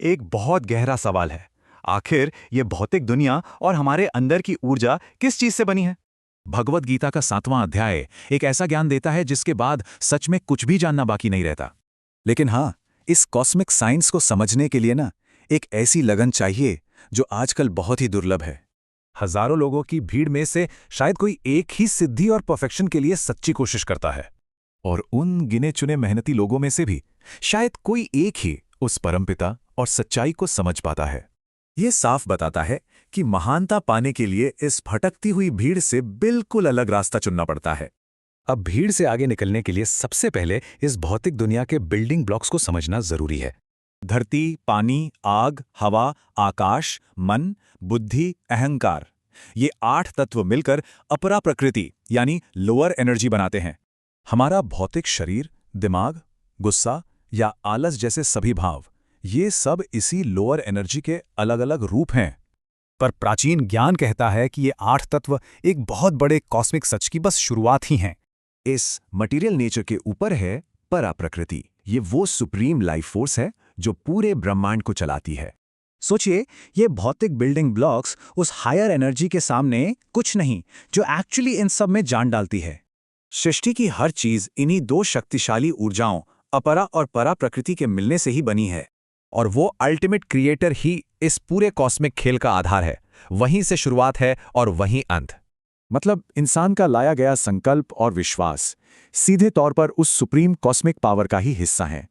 एक बहुत गहरा सवाल है। आखिर ये भौतिक दुनिया और हमारे अंदर की ऊर्जा किस चीज से बनी है? भगवद गीता का 7वां अध्याय एक ऐसा ज्ञान देता है जिसके बाद सच में कुछ भी जानना बाकी नहीं रहता। लेकिन हाँ, इस कॉस्मिक साइंस को समझने के लिए ना एक ऐसी लगन चाहिए जो आजकल बहुत ही दुर्लभ है। हजारों लोगों की भीड़ में से शायद कोई एक ही सिद्धि और परफेक्शन के लिए सच्ची कोशिश करता है, और उन गिने चुने मेहनती लोगों में से भी शायद कोई एक ही उस परमपिता और सच्चाई को समझ पाता है। ये साफ बताता है कि महानता पाने के लिए इस भटकती हुई भीड़ से बिल्कुल अलग रास्ता चुनना पड़ता है। अब भीड़ से आगे निकलने के लिए सबसे पहले इस भौतिक दुनिया के बिल्डिंग ब्लॉक्स को समझना जरूरी है। धरती, पानी, आग, हवा, आकाश, मन, बुद्धि, अहंकार, ये 8 तत्व मिलकर अपरा प्रकृति यानी लोअर एनर्जी बनाते हैं। हमारा भौतिक शरीर, दिमाग, गुस्सा या आलस जैसे सभी भाव, ये सब इसी लोअर एनर्जी के अलग अलग रूप हैं। पर प्राचीन ज्ञान कहता है कि ये 8 तत्व एक बहुत बड़े कॉस्मिक सच की बस शुरुआत ही हैं। इस मटेरियल नेचर के ऊपर है परा प्रकृति। ये वो सुप्रीम लाइफ फोर्स है जो पूरे ब्रह्मांड को चलाती है। सोचिए, ये भौतिक बिल्डिंग ब्लॉक्स उस हायर एनर्जी के सामने कुछ नहीं, जो एक्चुअली इन सब में जान डालती है। सृष्टि की हर चीज इन्हीं 2 शक्तिशाली ऊर्जाओं अपरा और परा प्रकृति के मिलने से ही बनी है। और वो अल्टीमेट क्रिएटर ही इस पूरे कॉस्मिक खेल का आधार है। वहीं से शुरुआत है और वहीं अंत। मतलब इंसान का लाया गया संकल्प और विश्वास सीधे तौर पर उस सुप्रीम कॉस्मिक पावर का ही हिस्सा है।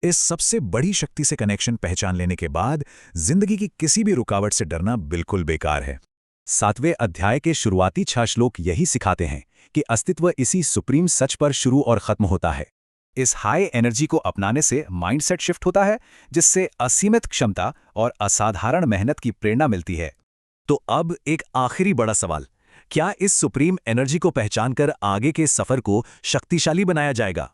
इस सबसे बड़ी शक्ति से कनेक्शन पहचान लेने के बाद जिंदगी की किसी भी रुकावट से डरना बिल्कुल बेकार है। 7वें अध्याय के शुरुआती 6 श्लोक यही सिखाते हैं कि अस्तित्व इसी सुप्रीम सच पर शुरू और खत्म होता है। इस हाई एनर्जी को अपनाने से माइंडसेट शिफ्ट होता है, जिससे असीमित क्षमता और असाधारण मेहनत की प्रेरणा मिलती है। तो अब एक आखिरी बड़ा सवाल, क्या इस सुप्रीम एनर्जी को पहचानकर आगे के सफर को शक्तिशाली बनाया जाएगा?